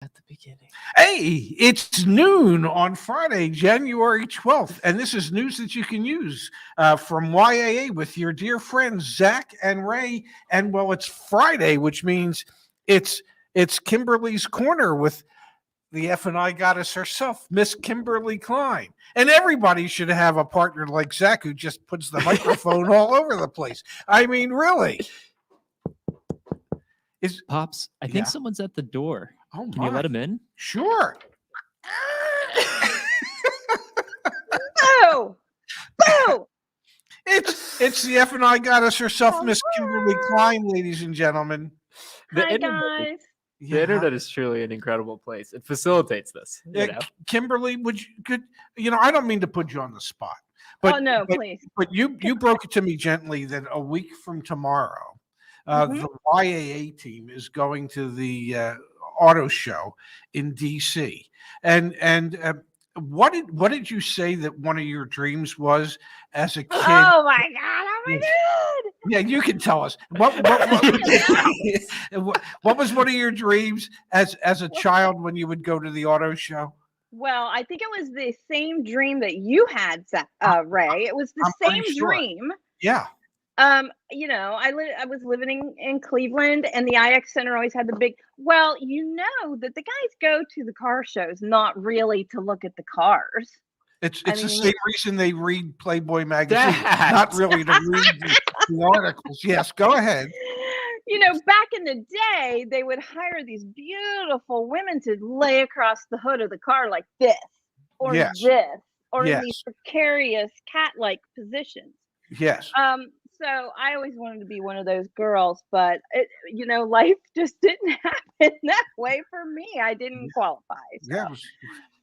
at the beginning. Hey, it's noon on Friday, January 12th, and this is news that you can use from YAA with your dear friends Zach and Ray. And well, it's Friday, which means it's Kimberly's Corner with the F&I goddess herself, Miss Kimberly Klein. And everybody should have a partner like Zach who just puts the microphone all over the place. I mean, really. Pops, I think someone's at the door. Oh, Can you let him in? Sure. Boo! Boo! It's the F&I goddess herself, Miss Kimberly Klein, ladies and gentlemen. Hi, guys. The internet is truly an incredible place. It facilitates this. Kimberly, I don't mean to put you on the spot. But, no, please. But you broke it to me gently that a week from tomorrow, the YAA team is going to the auto show in DC. And what did you say that one of your dreams was as a kid? Oh my God! Yeah, you can tell us. What was one of your dreams as a child when you would go to the auto show? Well, I think it was the same dream that you had, Ray. It was the same dream. Yeah. I was living in Cleveland, and the IX Center always had the big. Well, that the guys go to the car shows not really to look at the cars. It's the same reason they read Playboy magazine, not really to read the articles. Yes, go ahead. Back in the day, they would hire these beautiful women to lay across the hood of the car like this, or this, or in these precarious cat-like positions. Yes. So I always wanted to be one of those girls, but life just didn't happen that way for me. I didn't qualify. So. Yeah.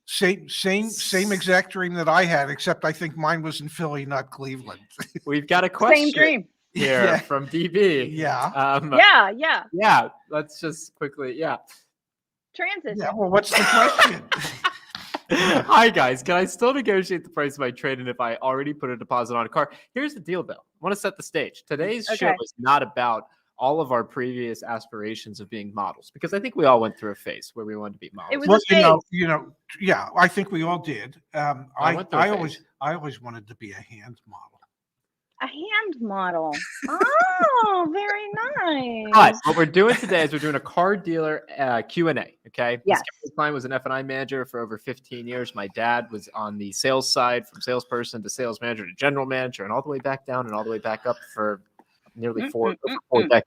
Same exact dream that I had, except I think mine was in Philly, not Cleveland. We've got a question. Same dream. Here from DB. Yeah. Yeah. Let's just quickly. Transition. Yeah. Well, what's the question? Hi guys, can I still negotiate the price of my trade-in if I already put a deposit on a car? Here's the deal, though. I want to set the stage. Today's show is not about all of our previous aspirations of being models, because I think we all went through a phase where we wanted to be models. It was a phase. I think we all did. I always wanted to be a hand model. A hand model. Oh, very nice. But what we're doing today is we're doing a car dealer Q&A, okay? Yes. Ms. Klein was an F&I manager for over 15 years. My dad was on the sales side, from salesperson to sales manager to general manager, and all the way back down and all the way back up for nearly four decades.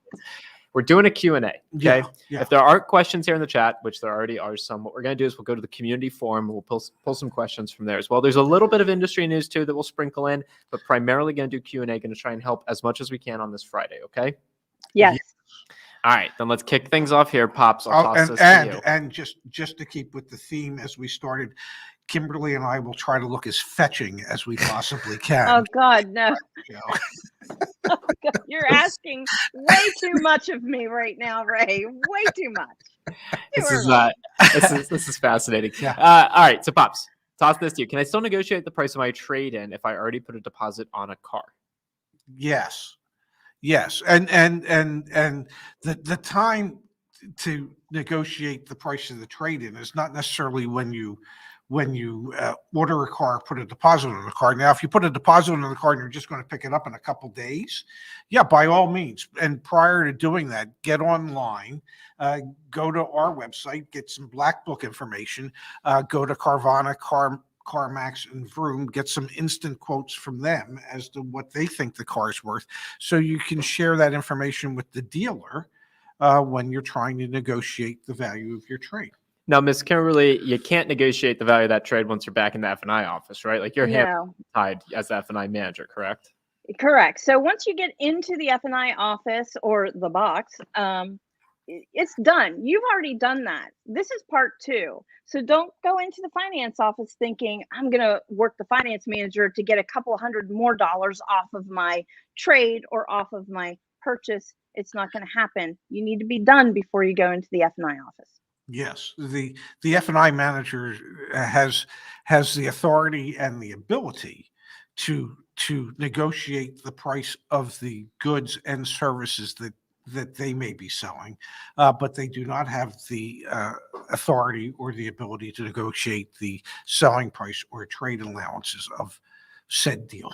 We're doing a Q&A, okay? Yeah. If there aren't questions here in the chat, which there already are some, what we're going to do is we'll go to the community forum. We'll pull some questions from there as well. There's a little bit of industry news, too, that we'll sprinkle in, but primarily going to do Q&A, going to try and help as much as we can on this Friday, okay? Yes. All right, then let's kick things off here, Pops. I'll toss this to you. And just to keep with the theme as we started, Kimberly and I will try to look as fetching as we possibly can. Oh, God, no. Oh, God. You're asking way too much of me right now, Ray. Way too much. This is fascinating. All right, so Pops, toss this to you. Can I still negotiate the price of my trade-in if I already put a deposit on a car? Yes, and the time to negotiate the price of the trade-in is not necessarily when you order a car, put a deposit on the car. Now, if you put a deposit on the car and you're just going to pick it up in a couple days, by all means. And prior to doing that, get online, go to our website, get some Black Book information, go to Carvana, CarMax, and Vroom, get some instant quotes from them as to what they think the car is worth, so you can share that information with the dealer when you're trying to negotiate the value of your trade. Now, Miss Kimberly, you can't negotiate the value of that trade once you're back in the F&I office, right? Like, your hands tied as the F&I manager, correct? Correct. So once you get into the F&I office or the box, it's done. You've already done that. This is part 2. So don't go into the finance office thinking, I'm going to work the finance manager to get a couple $100 more off of my trade or off of my purchase. It's not going to happen. You need to be done before you go into the F&I office. Yes, the F&I manager has the authority and the ability to negotiate the price of the goods and services that they may be selling, but they do not have the authority or the ability to negotiate the selling price or trade allowances of said deal.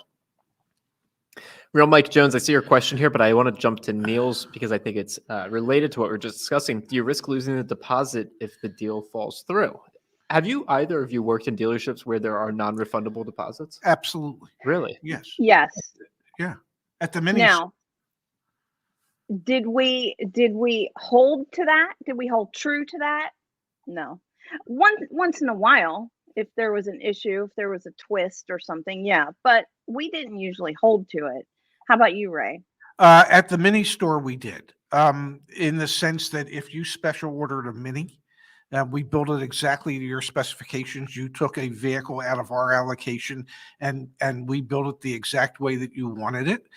Real Mike Jones, I see your question here, but I want to jump to Neil's because I think it's related to what we're just discussing. Do you risk losing the deposit if the deal falls through? Have you either of you worked in dealerships where there are non-refundable deposits? Absolutely. Really? Yes. Yes. Yeah. At the mini. Now, did we hold to that? Did we hold true to that? No. Once in a while, if there was an issue, if there was a twist or something, yeah, but we didn't usually hold to it. How about you, Ray? At the mini store, we did, in the sense that if you special ordered a mini, we built it exactly to your specifications. You took a vehicle out of our allocation and we built it the exact way that you wanted it.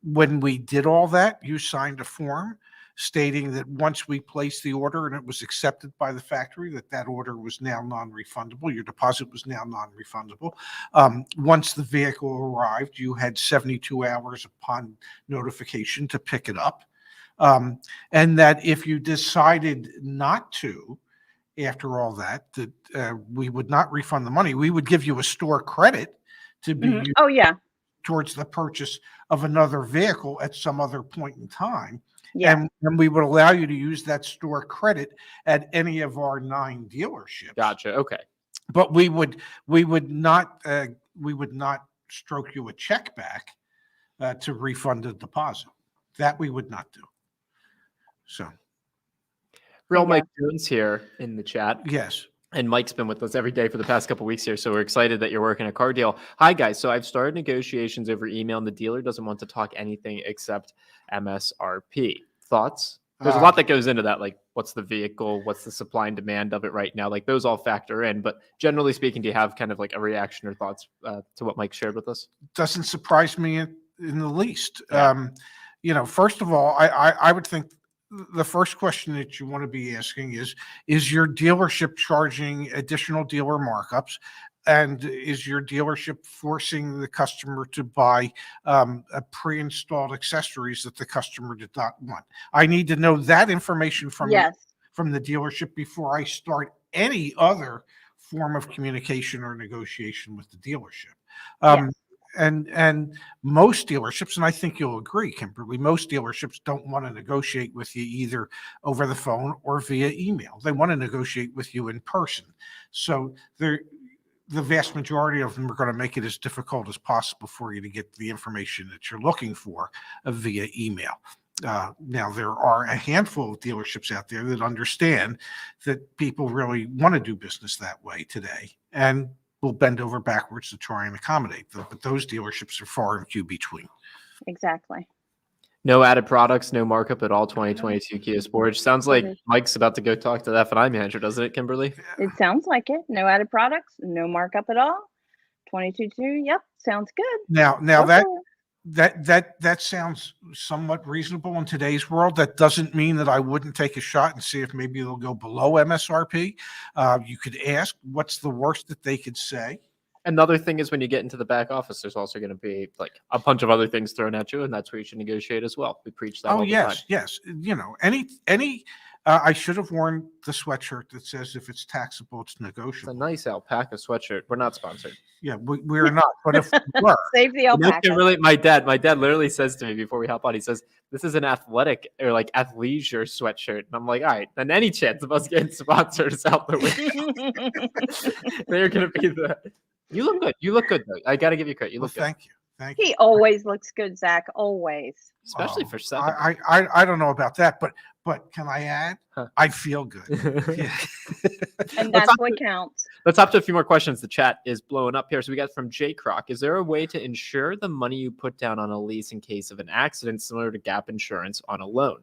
When we did all that, you signed a form stating that once we placed the order and it was accepted by the factory, that order was now non-refundable. Your deposit was now non-refundable. Once the vehicle arrived, you had 72 hours upon notification to pick it up. And that if you decided not to, after all that, we would not refund the money. We would give you a store credit to be used Oh, yeah. towards the purchase of another vehicle at some other point in time. Yeah. And we would allow you to use that store credit at any of our 9 dealerships. Gotcha. Okay. But we would not stroke you a check back to refund the deposit. That we would not do. So, Real Yeah. Mike Jones here in the chat. yes. And Mike's been with us every day for the past couple of weeks here, so we're excited that you're working a car deal. Hi, guys. So I've started negotiations over email, and the dealer doesn't want to talk anything except MSRP. Thoughts? There's a lot that goes into that, like what's the vehicle, what's the supply and demand of it right now. Like those all factor in. But generally speaking, do you have kind of like a reaction or thoughts to what Mike shared with us? Doesn't surprise me in the least. Yeah. First of all, I would think the first question that you want to be asking is your dealership charging additional dealer markups? And is your dealership forcing the customer to buy a pre-installed accessories that the customer did not want? I need to know that information from Yes. from the dealership before I start any other form of communication or negotiation with the dealership. Yes. And most dealerships, and I think you'll agree, Kimberly, most dealerships don't want to negotiate with you either over the phone or via email. They want to negotiate with you in person. So the vast majority of them are going to make it as difficult as possible for you to get the information that you're looking for via email. Now, there are a handful of dealerships out there that understand that people really want to do business that way today and will bend over backwards to try and accommodate them. But those dealerships are far and few between. Exactly. No added products, no markup at all. 2022 Kia Sportage. Sounds like Mike's about to go talk to the F&I manager, doesn't it, Kimberly? It sounds like it. No added products, no markup at all. 22.2. Yep. Sounds good. Now Go that for it. that sounds somewhat reasonable in today's world. That doesn't mean that I wouldn't take a shot and see if maybe they'll go below MSRP. You could ask, what's the worst that they could say? Another thing is when you get into the back office, there's also going to be like a bunch of other things thrown at you, and that's where you should negotiate as well. We preach that all the time. Yes. Any I should have worn the sweatshirt that says if it's taxable, it's It's a negotiable. nice alpaca sweatshirt. We're not sponsored. Yeah, we're not. But if we were, Save the You know, alpaca. Kimberly, my dad literally says to me before we hop on, he says, this is an athletic or like athleisure sweatshirt. And I'm like, all right, then any chance of us getting sponsored is out the window. They're going to be you look good. You look good, though. I got to give you credit. You well, look good. thank you. Thank you. He always looks good, Zach. Always. Especially Oh, for 7. I don't know about that, but can I add? Huh. I feel good. Yeah. And Let's that's what counts. Let's hop to a few more questions. The chat is blowing up here. So we got from Jay Kroc. Is there a way to insure the money you put down on a lease in case of an accident, similar to gap insurance on a loan?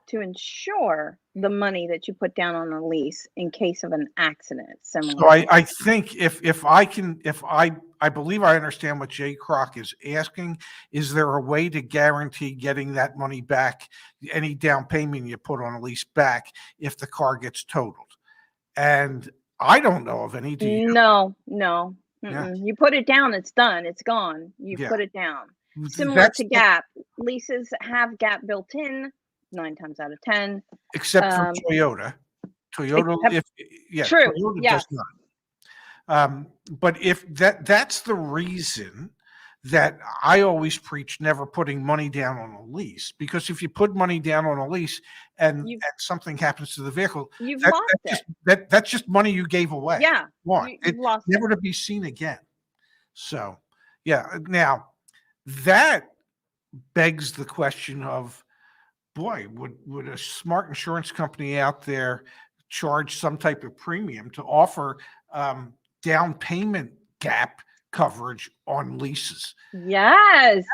To insure the money that you put down on a lease in case of an accident. Similar. So I think if I believe I understand what Jay Kroc is asking. Is there a way to guarantee getting that money back, any down payment you put on a lease back, if the car gets totaled? And I don't know of any. Do you? No. Yeah. You put it down, it's done. It's gone. You Yeah. put it down. Similar to Gap, leases have Gap built in 9 times out of 10. Except for Toyota. Toyota, True. Toyota Yes. does not. But if that's the reason that I always preach never putting money down on a lease, because if you put money down on a lease and something happens to the vehicle, you've lost it. That's just money you gave away. Yeah. It's never to be seen again. So, yeah. Now, that begs the question of, boy, would a smart insurance company out there charge some type of premium to offer down payment gap coverage on leases? Yes.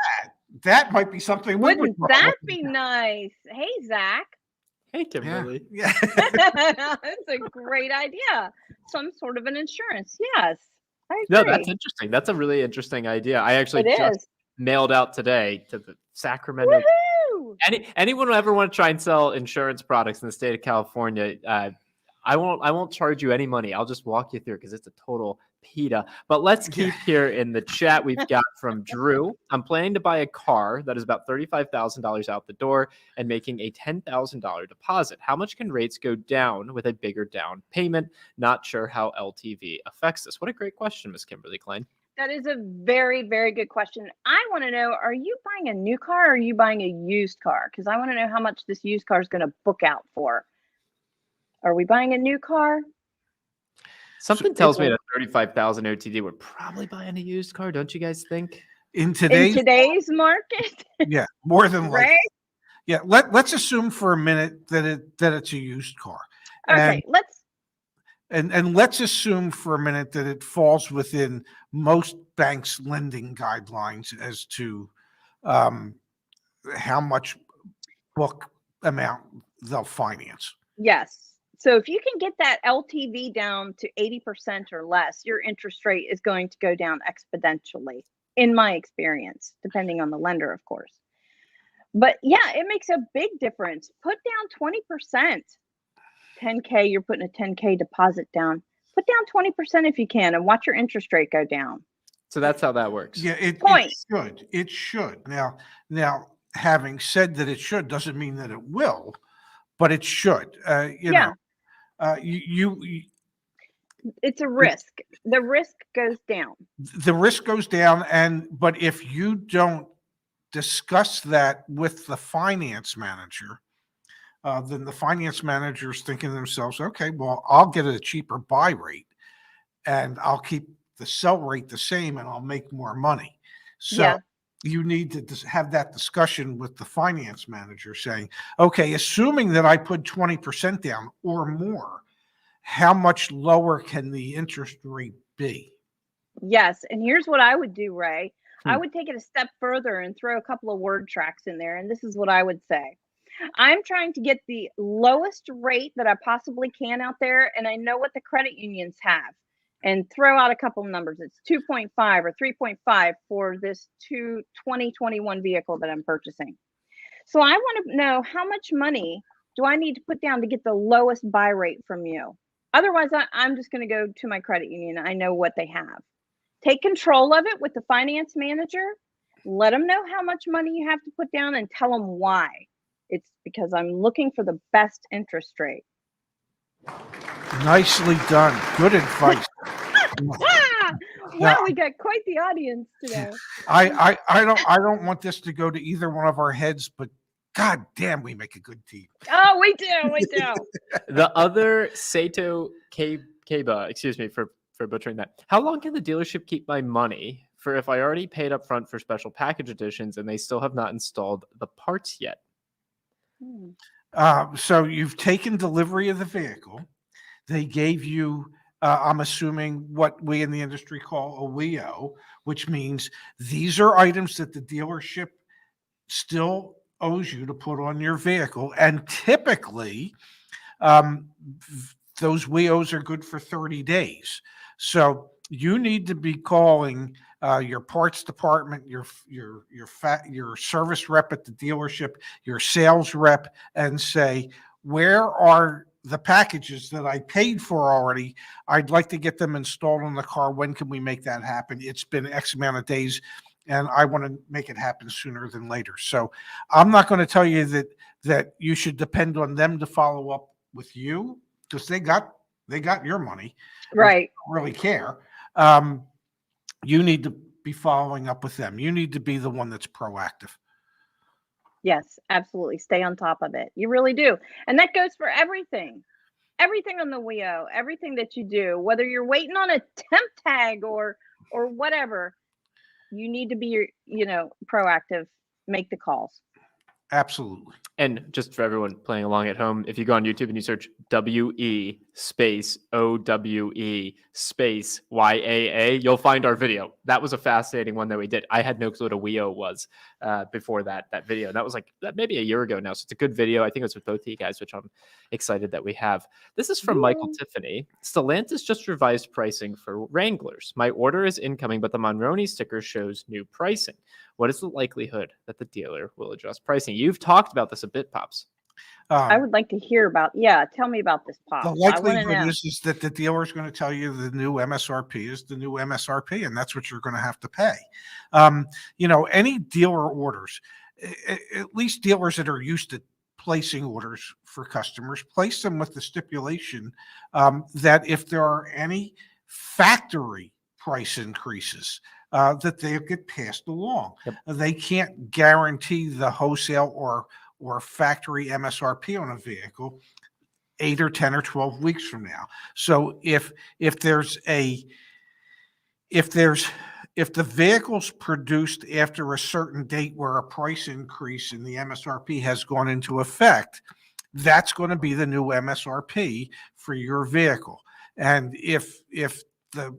That might be something. Wouldn't that be nice? Hey, Zach. Hey, Kimberly. Yeah. That's a great idea. Some sort of an insurance. Yes. I agree. No, that's interesting. That's a really interesting idea. I actually just mailed out today to the Sacramento. Woohoo! Anyone who ever want to try and sell insurance products in the state of California, I won't charge you any money. I'll just walk you through because it's a total PETA. But let's keep here in the chat. We've got from Drew. I'm planning to buy a car that is about $35,000 out the door and making a $10,000 deposit. How much can rates go down with a bigger down payment? Not sure how LTV affects this. What a great question, Miss Kimberly Klein. That is a very, very good question. I want to know, are you buying a new car or are you buying a used car? Because I want to know how much this used car is going to book out for. Are we buying a new car? Something tells me that 35,000 OTD would probably buy a used car. Don't you guys think? In today's market? Yeah, more than likely. Right? Yeah, let's assume for a minute that it's a used car. Okay, and let's assume for a minute that it falls within most banks' lending guidelines as to how much book amount they'll finance. Yes. So if you can get that LTV down to 80% or less, your interest rate is going to go down exponentially, in my experience, depending on the lender, of course. But yeah, it makes a big difference. Put down 20%. 10K, you're putting a 10K deposit down. Put down 20% if you can and watch your interest rate go down. So that's how that works. Yeah, it should. It should. Now, having said that it should doesn't mean that it will, but it should. You know, it's a risk. The risk goes down. The risk goes down, but if you don't discuss that with the finance manager, then the finance manager is thinking to themselves, okay, well, I'll get a cheaper buy rate and I'll keep the sell rate the same and I'll make more money. So you need to have that discussion with the finance manager saying, okay, assuming that I put 20% down or more, how much lower can the interest rate be? Yes. And here's what I would do, Ray. I would take it a step further and throw a couple of word tracks in there. And this is what I would say. I'm trying to get the lowest rate that I possibly can out there. And I know what the credit unions have. And throw out a couple of numbers. It's 2.5 or 3.5 for this 2021 vehicle that I'm purchasing. So I want to know, how much money do I need to put down to get the lowest buy rate from you? Otherwise, I'm just going to go to my credit union. I know what they have. Take control of it with the finance manager. Let them know how much money you have to put down and tell them why. It's because I'm looking for the best interest rate. Nicely done. Good advice. Wow, we got quite the audience today. I don't want this to go to either one of our heads, but God damn, we make a good team. Oh, we do. The other Sato Keba, excuse me for butchering that. How long can the dealership keep my money for if I already paid up front for special package editions and they still have not installed the parts yet? So you've taken delivery of the vehicle. They gave you, I'm assuming, what we in the industry call a WEO, which means these are items that the dealership still owes you to put on your vehicle. And typically, those WEOs are good for 30 days. So you need to be calling your parts department, your service rep at the dealership, your sales rep, and say, where are the packages that I paid for already? I'd like to get them installed on the car. When can we make that happen? It's been X amount of days. and I want to make it happen sooner than later. So I'm not going to tell you that you should depend on them to follow up with you, because they got your money. Right. Don't really care. You need to be following up with them. You need to be the one that's proactive. Yes, absolutely. Stay on top of it. You really do. And that goes for everything. Everything on the WIO, everything that you do, whether you're waiting on a temp tag or whatever, you need to be proactive, make the calls. Absolutely. And just for everyone playing along at home, if you go on YouTube and you search WE space OWE space YAA, you'll find our video. That was a fascinating one that we did. I had no clue what a WEO was before that video. And that was like maybe a year ago now. So it's a good video. I think it was with both of you guys, which I'm excited that we have. This is from Michael Tiffany. Stellantis just revised pricing for Wranglers. My order is incoming, but the Monroney sticker shows new pricing. What is the likelihood that the dealer will adjust pricing? You've talked about this a bit, Pops. I would like to hear about, tell me about this, Pops. The likelihood is that the dealer is going to tell you the new MSRP is the new MSRP, and that's what you're going to have to pay. Any dealer orders, at least dealers that are used to placing orders for customers, place them with the stipulation that if there are any factory price increases, that they get passed along. Yep. They can't guarantee the wholesale or factory MSRP on a vehicle 8 or 10 or 12 weeks from now. So if the vehicle's produced after a certain date where a price increase in the MSRP has gone into effect, that's going to be the new MSRP for your vehicle. And if the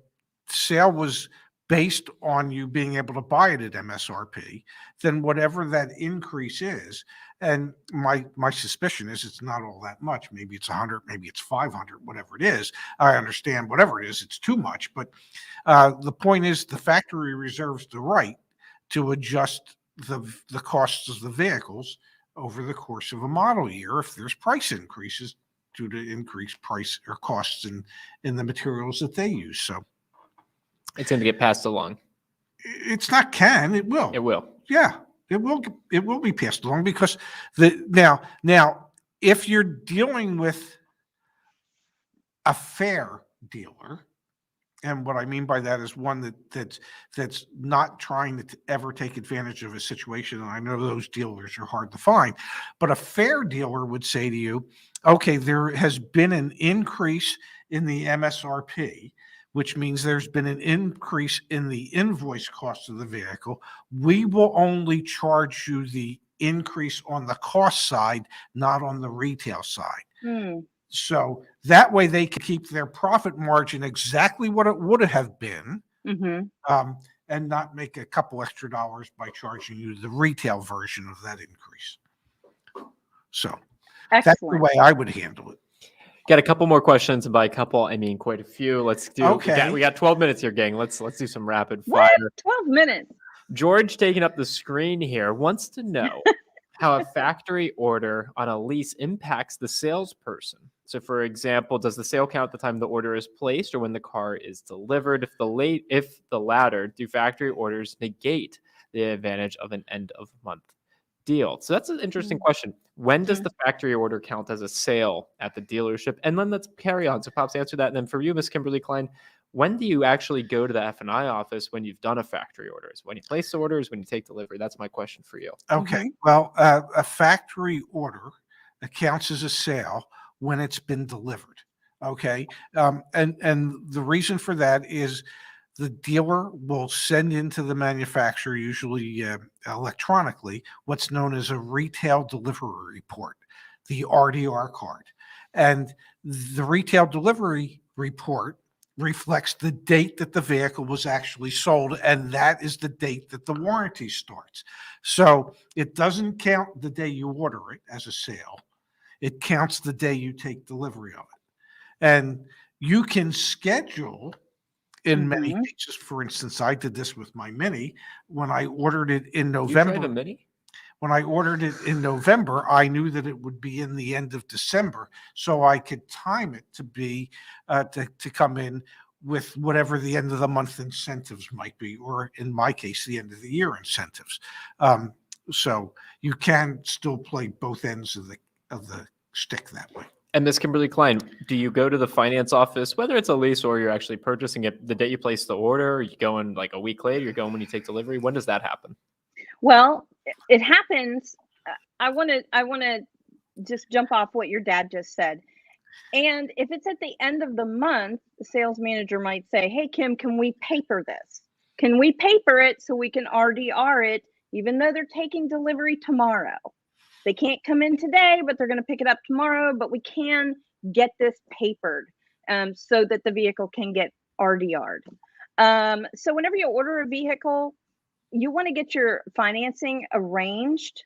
sale was based on you being able to buy it at MSRP, then whatever that increase is, and my suspicion is it's not all that much. Maybe it's 100, maybe it's 500, whatever it is. I understand whatever it is, it's too much. But the point is the factory reserves the right to adjust the costs of the vehicles over the course of a model year if there's price increases due to increased price or costs in the materials that they use. So it's going to get passed along. It's not can, it will. It will. Yeah, it will be passed along because now if you're dealing with a fair dealer, and what I mean by that is one that's not trying to ever take advantage of a situation, and I know those dealers are hard to find, but a fair dealer would say to you, okay, there has been an increase in the MSRP, which means there's been an increase in the invoice cost of the vehicle. We will only charge you the increase on the cost side, not on the retail side. So that way they can keep their profit margin exactly what it would have been, and not make a couple extra dollars by charging you the retail version of that increase. So that's the way I would handle it. Got a couple more questions, and by a couple, I mean quite a few. Let's do. Okay. We got 12 minutes here, gang. Let's do some rapid fire. 12 minutes. George, taking up the screen here, wants to know how a factory order on a lease impacts the salesperson. So, for example, does the sale count at the time the order is placed, or when the car is delivered? If the latter, do factory orders negate the advantage of an end of month deal? So that's an interesting question. When does the factory order count as a sale at the dealership? And then let's carry on. So Pops, answer that. And then for you, Miss Kimberly Klein, when do you actually go to the F&I office when you've done a factory order? Is when you place the orders, when you take delivery? That's my question for you. Okay. Well, a factory order counts as a sale when it's been delivered. Okay. And the reason for that is the dealer will send into the manufacturer, usually electronically, what's known as a retail delivery report, the RDR card. And the retail delivery report reflects the date that the vehicle was actually sold, and that is the date that the warranty starts. So it doesn't count the day you order it as a sale. It counts the day you take delivery of it. And you can schedule in many cases. For instance, I did this with my Mini when I ordered it in November. You tried a Mini? When I ordered it in November, I knew that it would be in the end of December, so I could time it to be to come in with whatever the end of the month incentives might be, or in my case, the end of the year incentives. So you can still play both ends of the stick that way. And Miss Kimberly Klein, do you go to the finance office, whether it's a lease or you're actually purchasing it the day you place the order? Are you going like a week later? You're going when you take delivery? When does that happen? Well, it happens. I want to just jump off what your dad just said. And if it's at the end of the month, the sales manager might say, "Hey, Kim, can we paper this? Can we paper it so we can RDR it, even though they're taking delivery tomorrow? They can't come in today, but they're going to pick it up tomorrow, but we can get this papered so that the vehicle can get RDR'd." So whenever you order a vehicle, you want to get your financing arranged,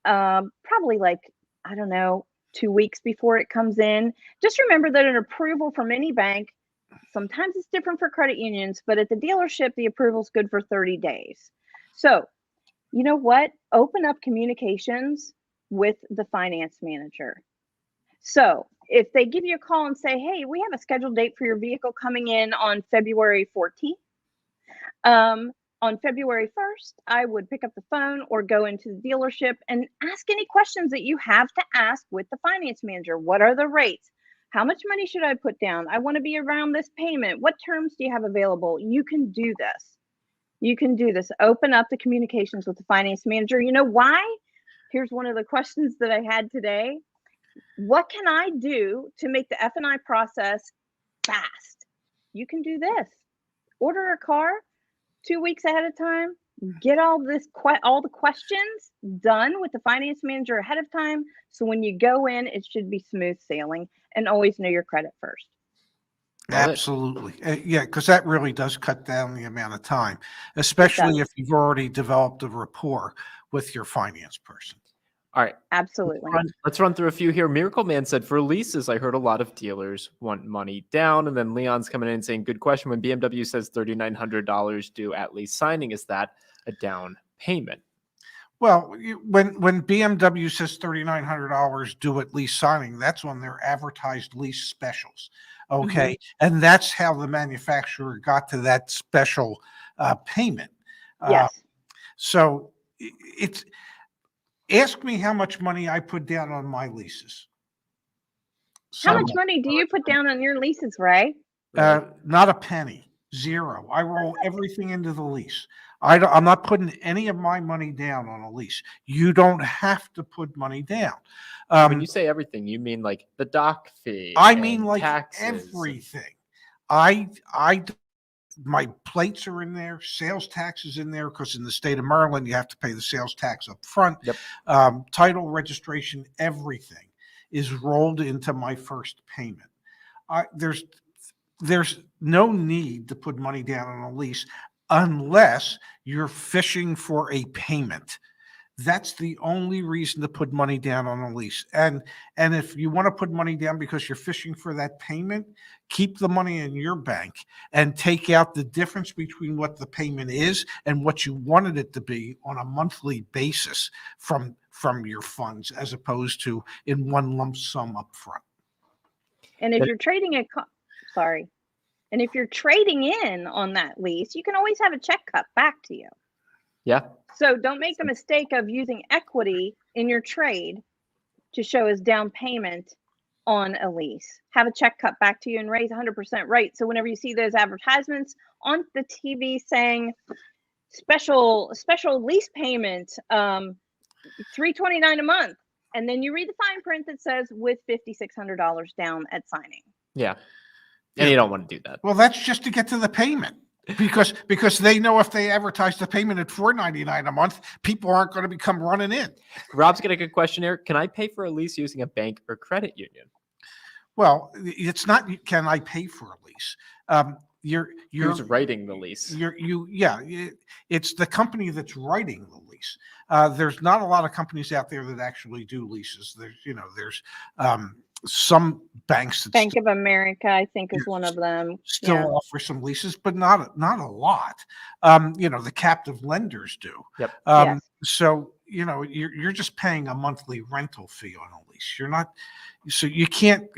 probably like, I don't know, 2 weeks before it comes in. Just remember that an approval from any bank, sometimes it's different for credit unions, but at the dealership, the approval is good for 30 days. So, you know what? Open up communications with the finance manager. So if they give you a call and say, "Hey, we have a scheduled date for your vehicle coming in on February 14th. On February 1st, I would pick up the phone or go into the dealership and ask any questions that you have to ask with the finance manager. What are the rates? How much money should I put down? I want to be around this payment. What terms do you have available?" You can do this. You can do this. Open up the communications with the finance manager. You know why? Here's one of the questions that I had today. What can I do to make the F&I process fast? You can do this. Order a car 2 weeks ahead of time. Get all the questions done with the finance manager ahead of time. So when you go in, it should be smooth sailing, and always know your credit first. Absolutely. Yeah, because that really does cut down the amount of time, especially if you've already developed a rapport with your finance person. All right. Absolutely. Let's run through a few here. Miracle Man said, for leases, I heard a lot of dealers want money down. And then Leon's coming in and saying, good question. When BMW says $3,900 due at lease signing, is that a down payment? Well, when BMW says $3,900 due at lease signing, that's on their advertised lease specials. Okay. And that's how the manufacturer got to that special payment. Yes. So it's, ask me how much money I put down on my leases. How much money do you put down on your leases, Ray? Not a penny, zero. I roll everything into the lease. I'm not putting any of my money down on a lease. You don't have to put money down. When you say everything, you mean like the doc fee? I mean like taxes. Everything. My plates are in there, sales tax is in there, because in the state of Maryland, you have to pay the sales tax up front. Yep. Title, registration, everything is rolled into my first payment. There's no need to put money down on a lease unless you're fishing for a payment. That's the only reason to put money down on a lease. And if you want to put money down because you're fishing for that payment, keep the money in your bank and take out the difference between what the payment is and what you wanted it to be on a monthly basis from your funds, as opposed to in one lump sum up front. And if you're trading and if you're trading in on that lease, you can always have a check cut back to you. Yeah. So don't make the mistake of using equity in your trade to show as down payment on a lease. Have a check cut back to you and raise 100% right. So whenever you see those advertisements on the TV saying special lease payment, $329 a month, and then you read the fine print that says with $5,600 down at signing. Yeah. And you don't want to do that. Well, that's just to get to the payment. Because they know if they advertise the payment at $499 a month, people aren't going to become running in. Rob's got a good question here. Can I pay for a lease using a bank or credit union? Well, it's not, can I pay for a lease? Who's writing the lease? It's the company that's writing the lease. There's not a lot of companies out there that actually do leases. There's some banks that Bank of America, I think, is one of them. Still offer some leases, but not a lot. The captive lenders do. Yep. Yes. So you're just paying a monthly rental fee on a lease. You're not. So you can't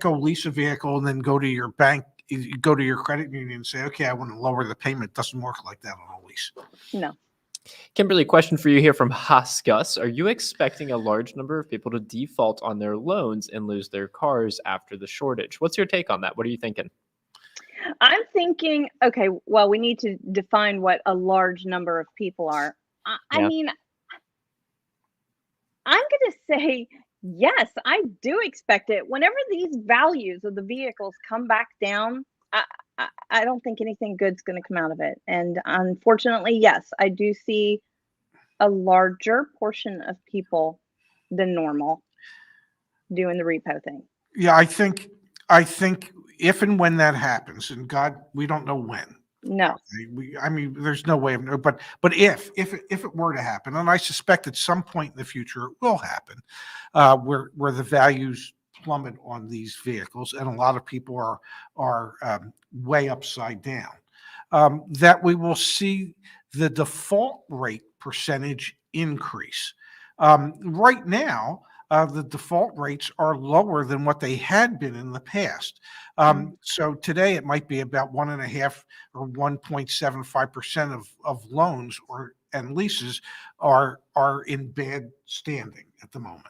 go lease a vehicle and then go to your bank you go to your credit union and say, okay, I want to lower the payment. It doesn't work like that on a lease. No. Kimberly, question for you here from Hoskus. Are you expecting a large number of people to default on their loans and lose their cars after the shortage? What's your take on that? What are you thinking? I'm thinking, okay, well, we need to define what a large number of people are. I Yeah. mean, I'm going to say, yes, I do expect it. Whenever these values of the vehicles come back down, I don't think anything good's going to come out of it. And unfortunately, yes, I do see a larger portion of people than normal doing the repo thing. Yeah, I think if and when that happens, and God, we don't know when. No. I mean, there's no way of knowing, but if it were to happen, and I suspect at some point in the future it will happen, where the values plummet on these vehicles, and a lot of people are way upside down, that we will see the default rate percentage increase. Right now, the default rates are lower than what they had been in the past. So today it might be about 1.5 or 1.75% of loans and leases are in bad standing at the moment.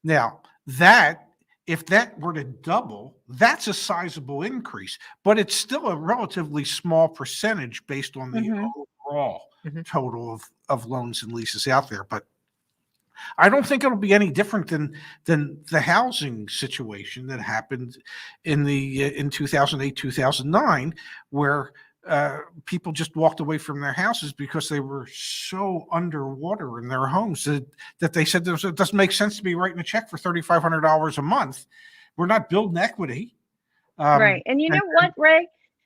Now if that were to double, that's a sizable increase, but it's still a relatively small percentage based on the overall total of loans and leases out there. But I don't think it'll be any different than the housing situation that happened in 2008, 2009, where people just walked away from their houses because they were so underwater in their homes that they said it doesn't make sense to be writing a check for $3,500 a month. We're not building equity. Right. And you know what, Ray?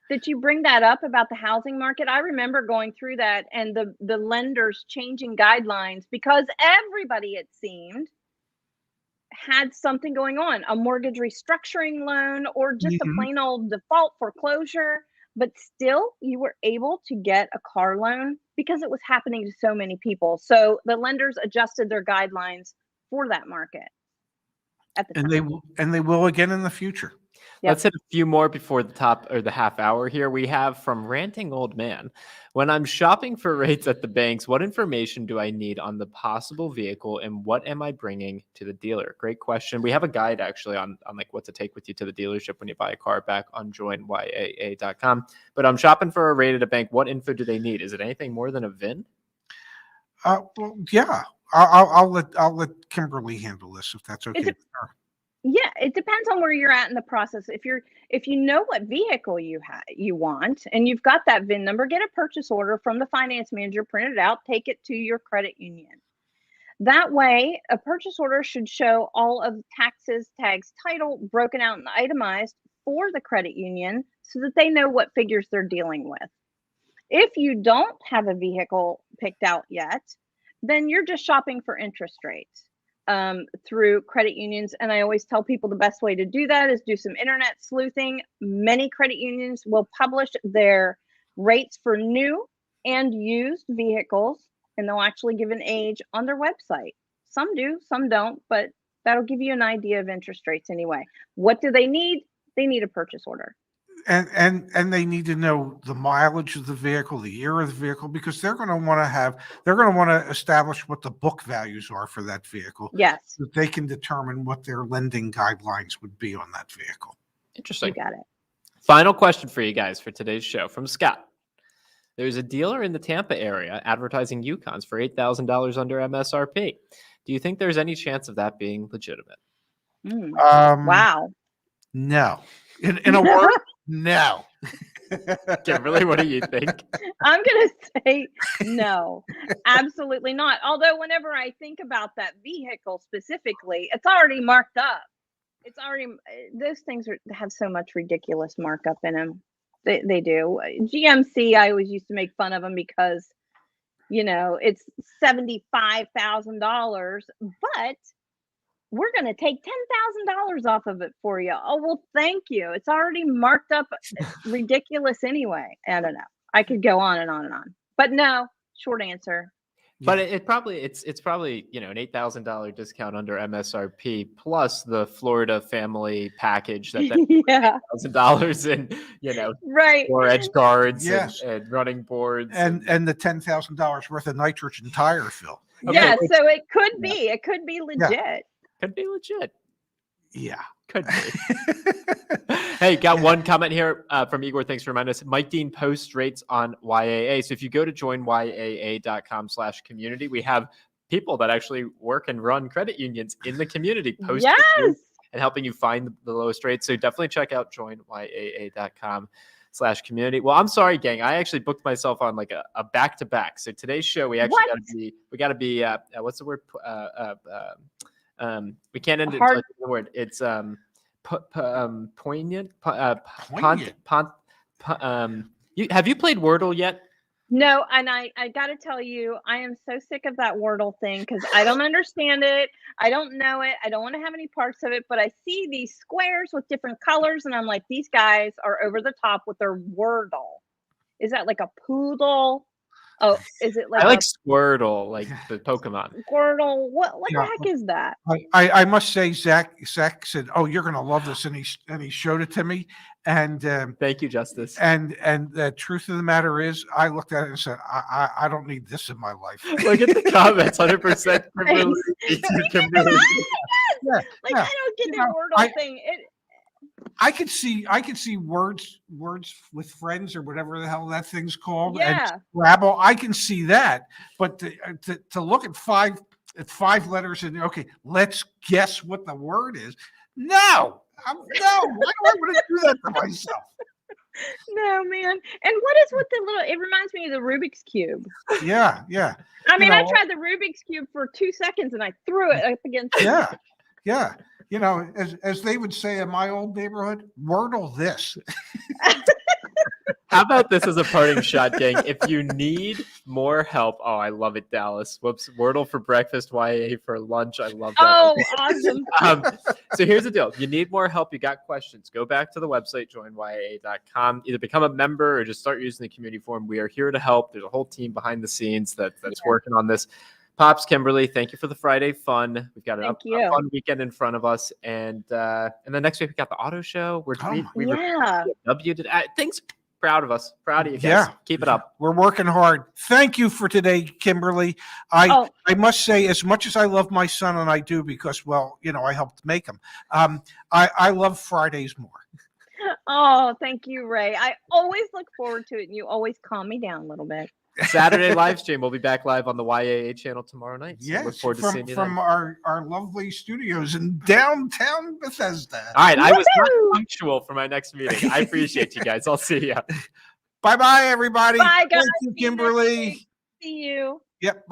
That you bring that up about the housing market. I remember going through that and the lenders changing guidelines because everybody, it seemed, had something going on, a mortgage restructuring loan or just a plain old default foreclosure. But still, you were able to get a car loan because it was happening to so many people. So the lenders adjusted their guidelines for that market at the time. And they will again in the future. Yep. Let's hit a few more before the top or the half hour here. We have from Ranting Old Man. When I'm shopping for rates at the banks, what information do I need on the possible vehicle and what am I bringing to the dealer? Great question. We have a guide actually on like what to take with you to the dealership when you buy a car back on joinyaa.com. But I'm shopping for a rate at a bank. What info do they need? Is it anything more than a VIN? Well, yeah. I'll let Kimberly handle this if that's okay. Yeah, it depends on where you're at in the process. If you know what vehicle you want and you've got that VIN number, get a purchase order from the finance manager, print it out, take it to your credit union. That way, a purchase order should show all of taxes, tags, title broken out and itemized for the credit union so that they know what figures they're dealing with. If you don't have a vehicle picked out yet, then you're just shopping for interest rates through credit unions. And I always tell people the best way to do that is do some internet sleuthing. Many credit unions will publish their rates for new and used vehicles, and they'll actually give an age on their website. Some do, some don't, but that'll give you an idea of interest rates anyway. What do they need? They need a purchase order. And they need to know the mileage of the vehicle, the year of the vehicle, because they're going to want to establish what the book values are for that vehicle. Yes. So they can determine what their lending guidelines would be on that vehicle. Interesting. You got it. Final question for you guys for today's show from Scott. There's a dealer in the Tampa area advertising Yukons for $8,000 under MSRP. Do you think there's any chance of that being legitimate? Wow. No. In a word, no. Kimberly, what do you think? I'm going to say no, absolutely not. Although whenever I think about that vehicle specifically, it's already marked up. It's already, those things have so much ridiculous markup in them. They do. GMC, I always used to make fun of them because, it's $75,000, but we're going to take $10,000 off of it for you. Oh, well, thank you. It's already marked up ridiculous anyway. I don't know. I could go on and on and on. But no, short answer. But it probably it's probably an $8,000 discount under MSRP plus the Florida family package that Yeah. $1,000 in Right. or edge guards Yes. and running boards and the $10,000 worth of nitrogen tire fill. Okay, Yeah, which- so it could be. It could be legit. could be legit. Yeah. Could be. Hey, got one comment here from Igor. Thanks for reminding us. Mike Dean posts rates on YAA. So if you go to joinyaa.com/community, we have people that actually work and run credit unions in the community posting Yes. and helping you find the lowest rates. So definitely check out joinyaa.com/community. Well, I'm sorry, gang. I actually booked myself on like a back-to-back. So today's show, we actually got to be what's the word? We can't end it until I say the word. It's poignant. Have you played Wordle yet? No, and I got to tell you, I am so sick of that Wordle thing because I don't understand it. I don't know it. I don't want to have any parts of it, but I see these squares with different colors, and I'm like, these guys are over the top with their Wordle. Is that like a poodle? Oh, is it like I like Squirtle, like the Pokemon. Squirtle? What the heck is that? I must say, Zach said, "Oh, you're going to love this," and he showed it to me. And thank you, Justice. And the truth of the matter is, I looked at it and said, I don't need this in my life. Look at the comments, 100%. Kimberly. Yeah, like I don't get the Wordle thing. I could see words with friends or whatever the hell that thing's called. Yeah. And Scrabble, I can see that, but to look at five letters and okay, let's guess what the word is. No, why do I want to do that to myself? No, man. And what is with the little? It reminds me of the Rubik's Cube. Yeah. I mean, I tried the Rubik's Cube for 2 seconds and I threw it up against. Yeah. As they would say in my old neighborhood, Wordle this. How about this as a parting shot, gang? If you need more help, oh, I love it, Dallas. Whoops, Wordle for breakfast, YA for lunch. I love that. Oh, awesome. So here's the deal. If you need more help, you got questions, go back to the website, joinyaa.com. Either become a member or just start using the community forum. We are here to help. There's a whole team behind the scenes that's working on this. Pops, Kimberly, thank you for the Friday fun. We've got a fun weekend in front of us. And then next week, we got the auto show. Things. Proud of us. Proud of you guys. Yeah. Keep it up. We're working hard. Thank you for today, Kimberly. I must say, as much as I love my son, and I do because, well, I helped make him, I love Fridays more. Oh, thank you, Ray. I always look forward to it, and you always calm me down a little bit. Saturday live stream. We'll be back live on the YAA channel tomorrow night. So yes, look forward to seeing you from our lovely studios in downtown Bethesda. All right, I was not punctual for my next meeting. I appreciate you guys. I'll see you. Bye, everybody. Bye, guys. Thank you, Kimberly. See you. Yep. Bye.